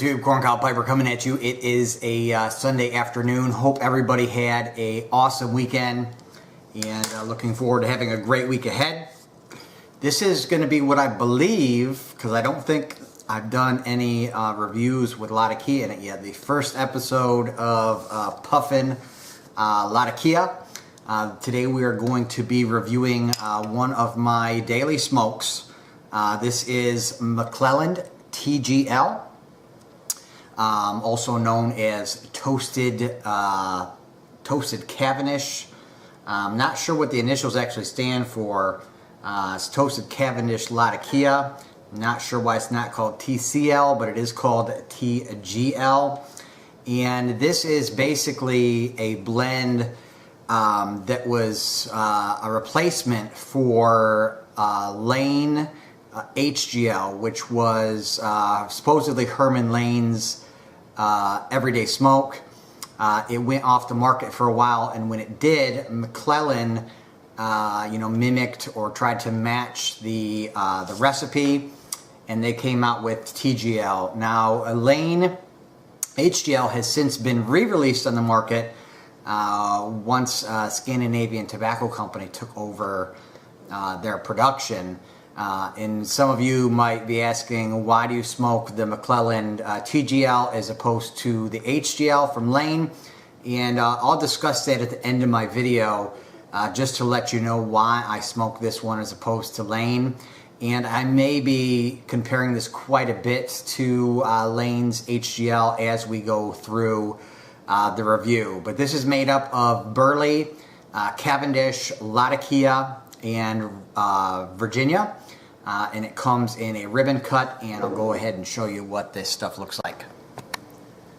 YouTube? Corn Cow Piper coming at you. It is a Sunday afternoon. Hope everybody had a awesome weekend and looking forward to having a great week ahead. This is going to be what I believe, because I don't think I've done any reviews with Latakia in it yet. The first episode of Puffin Latakia. Today we are going to be reviewing one of my daily smokes. This is McClelland TGL, also known as toasted Cavendish. I'm not sure what the initials actually stand for. It's toasted Cavendish Latakia. I'm not sure why it's not called TCL, but it is called TGL. And this is basically a blend that was a replacement for Lane HGL, which was supposedly Herman Lane's everyday smoke. It went off the market for a while, and when it did, McClelland mimicked or tried to match the recipe, and they came out with TGL. Now, Lane HGL has since been re-released on the market once Scandinavian Tobacco Company took over their production. And some of you might be asking, why do you smoke the McClelland TGL as opposed to the HGL from Lane? And I'll discuss that at the end of my video, just to let you know why I smoke this one as opposed to Lane. And I may be comparing this quite a bit to Lane's HGL as we go through the review. But this is made up of Burley, Cavendish, Latakia, and Virginia. And it comes in a ribbon cut, and I'll go ahead and show you what this stuff looks like.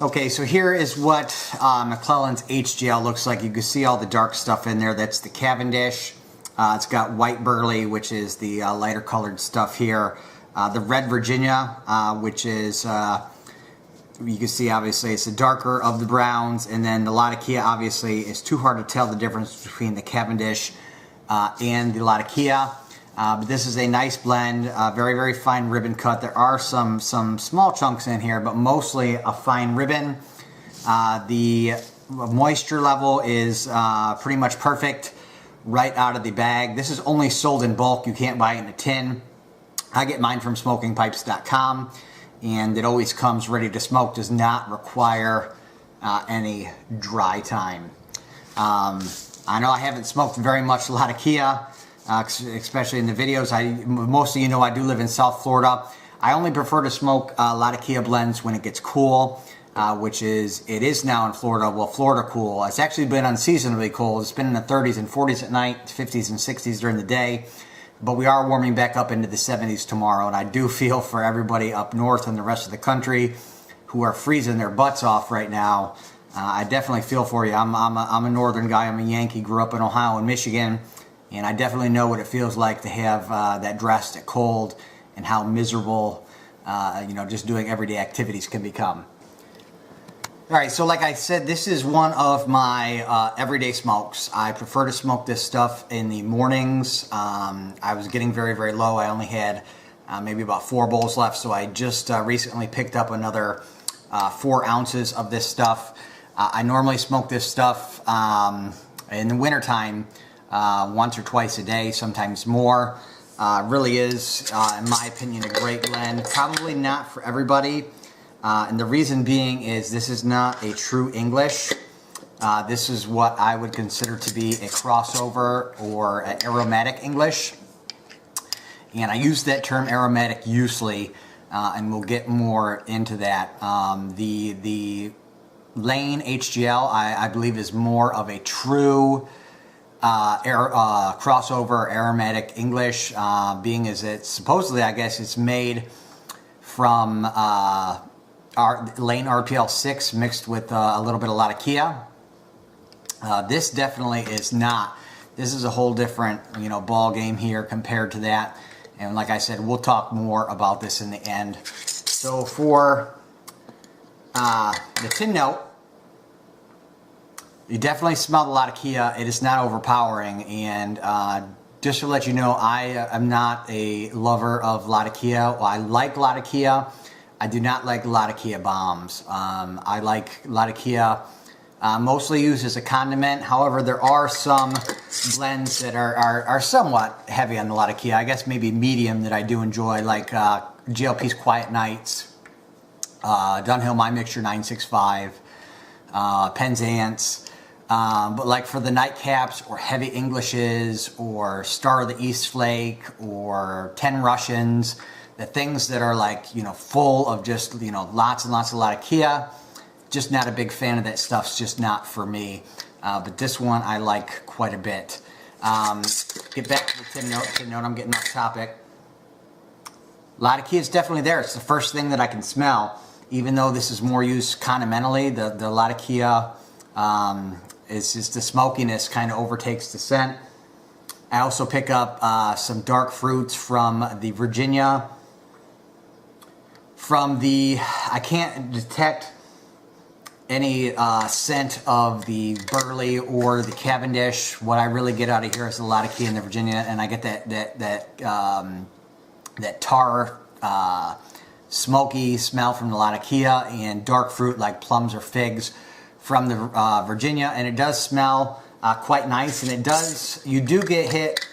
Okay, so here is what McClelland's HGL looks like. You can see all the dark stuff in there. That's the Cavendish. It's got white Burley, which is the lighter colored stuff here. The red Virginia, which is, you can see obviously it's the darker of the browns. And then the Latakia, obviously, is too hard to tell the difference between the Cavendish and the Latakia. But this is a nice blend, very, very fine ribbon cut. There are some small chunks in here, but mostly a fine ribbon. The moisture level is pretty much perfect right out of the bag. This is only sold in bulk. You can't buy it in a tin. I get mine from smokingpipes.com, and it always comes ready to smoke. Does not require any dry time. I know I haven't smoked very much Latakia, especially in the videos. Most of you know I do live in South Florida. I only prefer to smoke Latakia blends when it gets cool, which it is now in Florida. Well, Florida cool. It's actually been unseasonably cold. It's been in the 30s and 40s at night, 50s and 60s during the day. But we are warming back up into the 70s tomorrow, and I do feel for everybody up north and the rest of the country who are freezing their butts off right now. I definitely feel for you. I'm a northern guy. I'm a Yankee. Grew up in Ohio and Michigan. And I definitely know what it feels like to have that drastic cold and how miserable, just doing everyday activities can become. All right, so like I said, this is one of my everyday smokes. I prefer to smoke this stuff in the mornings. I was getting very, very low. I only had maybe about 4 bowls left, so I just recently picked up another 4 ounces of this stuff. I normally smoke this stuff in the wintertime, once or twice a day, sometimes more. Really is, in my opinion, a great blend. Probably not for everybody, and the reason being is this is not a true English. This is what I would consider to be a crossover or an aromatic English, and I use that term aromatic loosely, and we'll get more into that. The Lane HGL, I believe, is more of a true crossover aromatic English, being as it's supposedly, I guess, it's made from Lane RPL 6 mixed with a little bit of Latakia. This definitely is not. This is a whole different ball game here compared to that. And like I said, we'll talk more about this in the end. So for the tin note, you definitely smell the Latakia. It is not overpowering, and just to let you know, I am not a lover of Latakia. Well, I like Latakia, I do not like Latakia bombs. I like Latakia mostly used as a condiment. However, there are some blends that are somewhat heavy on the Latakia. I guess maybe medium that I do enjoy, like GLP's Quiet Nights, Dunhill My Mixture 965, Penzance. But like for the nightcaps or heavy Englishes or Star of the East Flake or 10 Russians, the things that are like, full of just, lots and lots of Latakia, just not a big fan of that stuff. It's just not for me. But this one I like quite a bit. Get back to the tin note. I'm getting off topic. Latakia is definitely there. It's the first thing that I can smell. Even though this is more used continentally, the Latakia is just the smokiness kind of overtakes the scent. I also pick up some dark fruits from the Virginia. I can't detect any scent of the Burley or the Cavendish. What I really get out of here is the Latakia and the Virginia, and I get that tar, smoky smell from the Latakia, and dark fruit like plums or figs from the Virginia, and it does smell quite nice, and you do get hit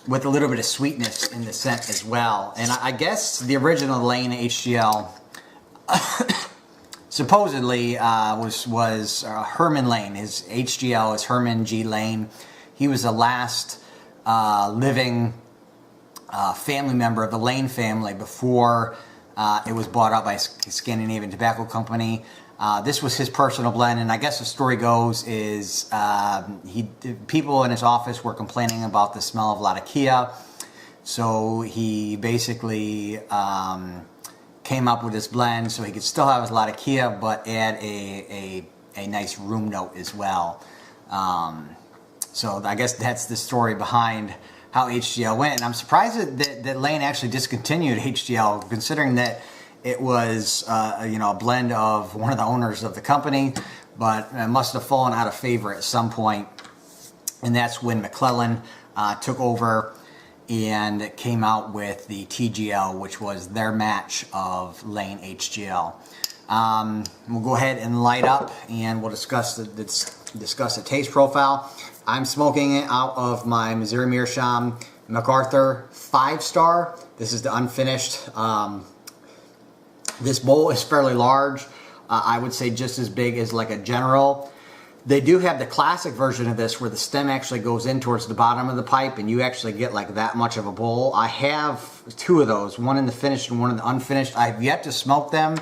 with a little bit of sweetness in the scent as well. And I guess the original Lane HGL supposedly was Herman Lane. His HGL is Herman G. Lane. He was the last living family member of the Lane family before it was bought out by Scandinavian Tobacco Company. This was his personal blend, and I guess the story goes is people in his office were complaining about the smell of Latakia, so he basically came up with this blend so he could still have his Latakia but add a nice room note as well. So I guess that's the story behind how HGL went, and I'm surprised that Lane actually discontinued HGL, considering that it was a blend of one of the owners of the company, but it must have fallen out of favor at some point, and that's when McClelland took over and came out with the TGL, which was their match of Lane HGL. We'll go ahead and light up, and we'll discuss the taste profile. I'm smoking it out of my Missouri Meerschaum MacArthur 5-star. This is the unfinished. This bowl is fairly large. I would say just as big as like a General. They do have the classic version of this where the stem actually goes in towards the bottom of the pipe and you actually get like that much of a bowl. I have two of those, one in the finished and one in the unfinished. I've yet to smoke them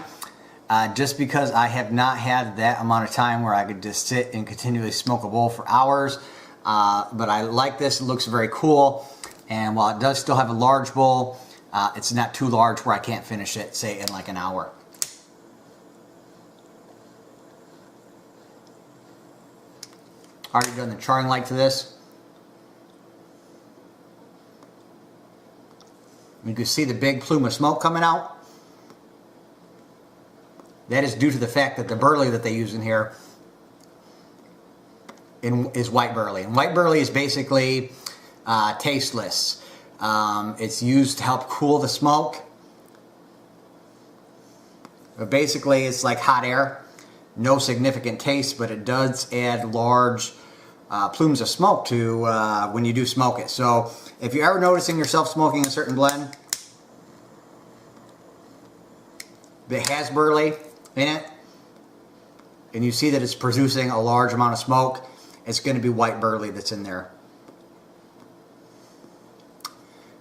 just because I have not had that amount of time where I could just sit and continually smoke a bowl for hours. But I like this. It looks very cool. And while it does still have a large bowl, it's not too large where I can't finish it, say, in like an hour. Already done the charring light to this. You can see the big plume of smoke coming out. That is due to the fact that the Burley that they use in here is white Burley. And white Burley is basically tasteless. It's used to help cool the smoke. But basically, it's like hot air. No significant taste, but it does add large plumes of smoke to when you do smoke it. So if you're ever noticing yourself smoking a certain blend that has Burley in it, and you see that it's producing a large amount of smoke, it's going to be white Burley that's in there.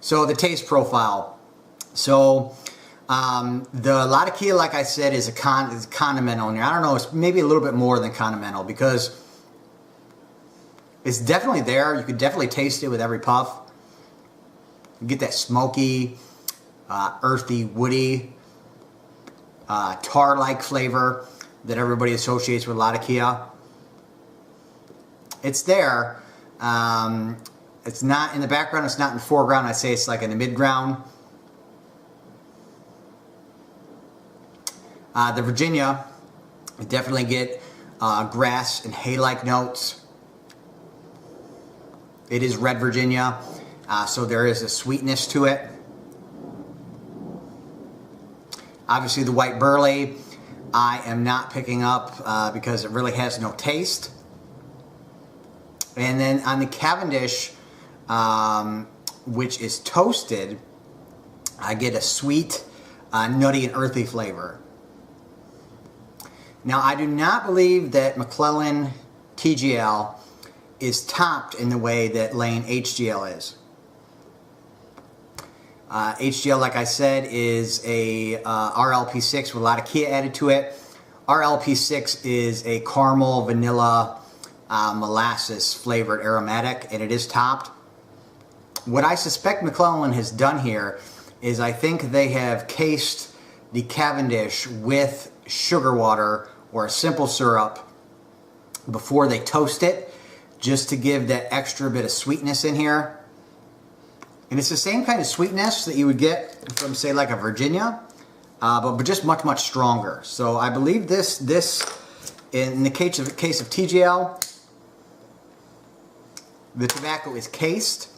So the taste profile. So the Latakia, like I said, is continental in here. I don't know, it's maybe a little bit more than continental because it's definitely there. You could definitely taste it with every puff. You get that smoky, earthy, woody, tar-like flavor that everybody associates with Latakia. It's there. It's not in the background, it's not in the foreground. I'd say it's like in the mid-ground. The Virginia, you definitely get grass and hay-like notes. It is red Virginia, so there is a sweetness to it. Obviously the white burley I am not picking up because it really has no taste. And then on the Cavendish, which is toasted, I get a sweet, nutty and earthy flavor. Now, I do not believe that McClelland TGL is topped in the way that Lane HGL is. HGL, like I said, is a RLP6 with Latakia added to it. RLP6 is a caramel, vanilla, molasses flavored aromatic, and it is topped. What I suspect McClelland has done here is I think they have cased the Cavendish with sugar water or a simple syrup before they toast it, just to give that extra bit of sweetness in here. And it's the same kind of sweetness that you would get from, say, like a Virginia, but just much, much stronger. So I believe this in the case of TGL, the tobacco is cased,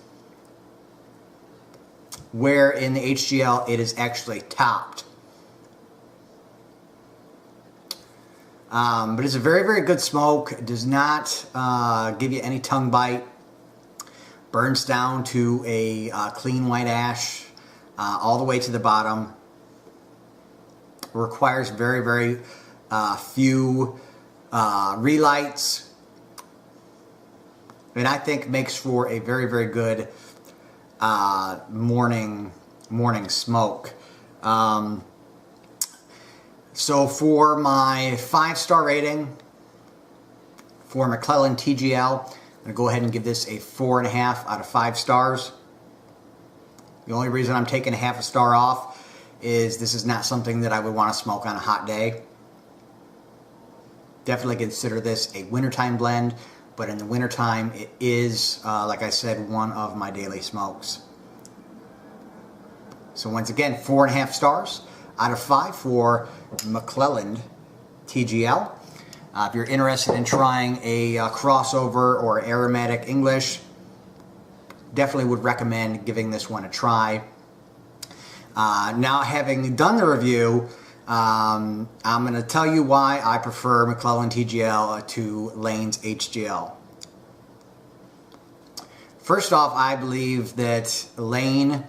where in the HGL it is actually topped. But it's a very, very good smoke. It does not give you any tongue bite. Burns down to a clean white ash all the way to the bottom. Requires very, very few relights. And I think makes for a very, very good morning smoke. So for my 5-star rating for McClelland TGL, I'm going to go ahead and give this a 4.5 out of 5 stars. The only reason I'm taking a half a star off is this is not something that I would want to smoke on a hot day. Definitely consider this a wintertime blend, but in the wintertime it is, like I said, one of my daily smokes. So once again, 4.5 stars out of 5 for McClelland TGL. If you're interested in trying a crossover or aromatic English, definitely would recommend giving this one a try. Now, having done the review, I'm going to tell you why I prefer McClelland TGL to Lane's HGL. First off, I believe that Lane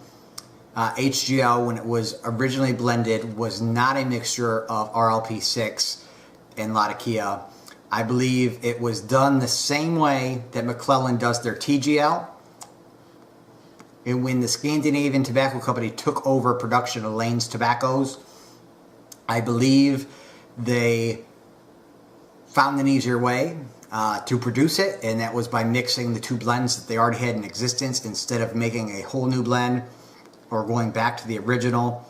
HGL, when it was originally blended, was not a mixture of RLP6 and Latakia. I believe it was done the same way that McClelland does their TGL. And when the Scandinavian Tobacco Company took over production of Lane's tobaccos, I believe they found an easier way to produce it, and that was by mixing the two blends that they already had in existence instead of making a whole new blend or going back to the original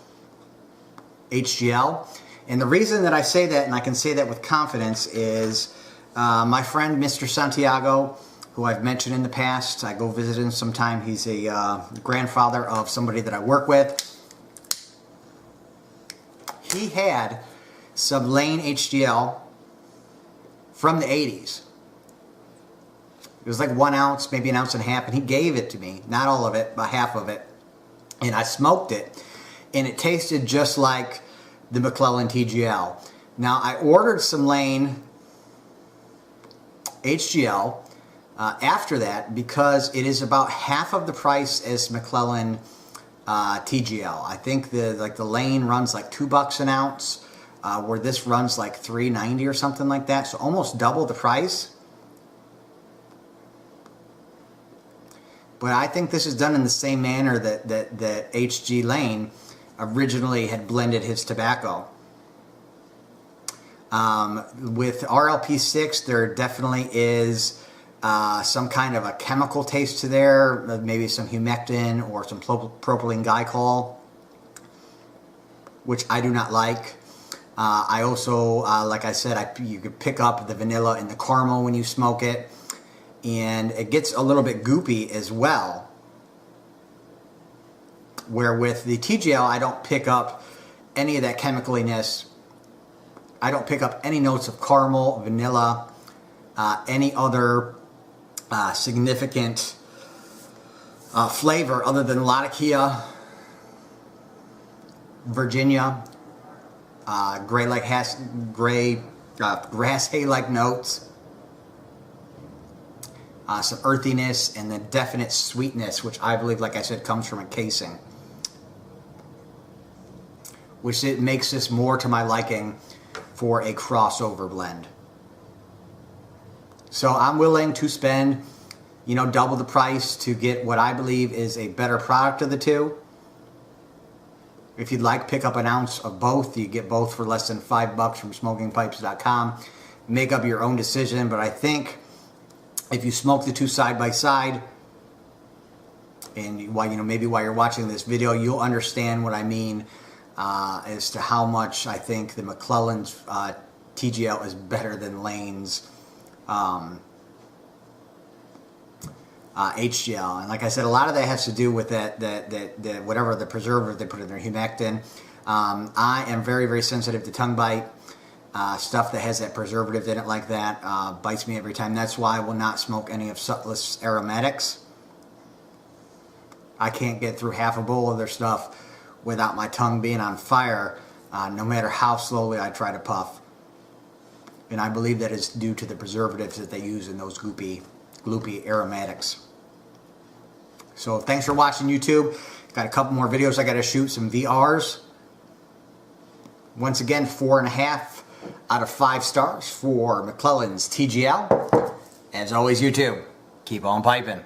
HGL. And the reason that I say that, and I can say that with confidence, is my friend Mr. Santiago, who I've mentioned in the past. I go visit him sometime. He's a grandfather of somebody that I work with. He had some Lane HGL from the 80s. It was like 1 ounce, maybe 1.5 ounces, and he gave it to me. Not all of it, but half of it. And I smoked it, and it tasted just like the McClelland TGL. Now, I ordered some Lane HGL after that because it is about half of the price as McClelland TGL. I think the Lane runs like $2 an ounce, where this runs like $3.90 or something like that. So almost double the price. But I think this is done in the same manner that HG Lane originally had blended his tobacco. With RLP6, there definitely is some kind of a chemical taste to there, maybe some humectant or some propylene glycol, which I do not like. I also, like I said, you could pick up the vanilla and the caramel when you smoke it, and it gets a little bit goopy as well. Where with the TGL, I don't pick up any of that chemicaliness. I don't pick up any notes of caramel, vanilla, any other significant flavor other than Latakia, Virginia, grass hay-like notes, some earthiness, and then definite sweetness, which I believe, like I said, comes from a casing, which it makes this more to my liking for a crossover blend. So I'm willing to spend, you know, double the price to get what I believe is a better product of the two. If you'd like, pick up an ounce of both. You get both for less than $5 from smokingpipes.com. Make up your own decision, but I think if you smoke the two side by side, and while, you know, maybe while you're watching this video, you'll understand what I mean as to how much I think the McClelland's TGL is better than Lane's HGL. And like I said, a lot of that has to do with that whatever the preservative they put in there, humectant. I am very, very sensitive to tongue bite. Stuff that has that preservative in it like that bites me every time. That's why I will not smoke any of Sutliff's aromatics. I can't get through half a bowl of their stuff without my tongue being on fire, no matter how slowly I try to puff. And I believe that is due to the preservatives that they use in those gloopy aromatics. So thanks for watching, YouTube. Got a couple more videos I got to shoot, some VRs. Once again, 4.5 out of 5 stars for McClelland's TGL. As always, YouTube, keep on piping.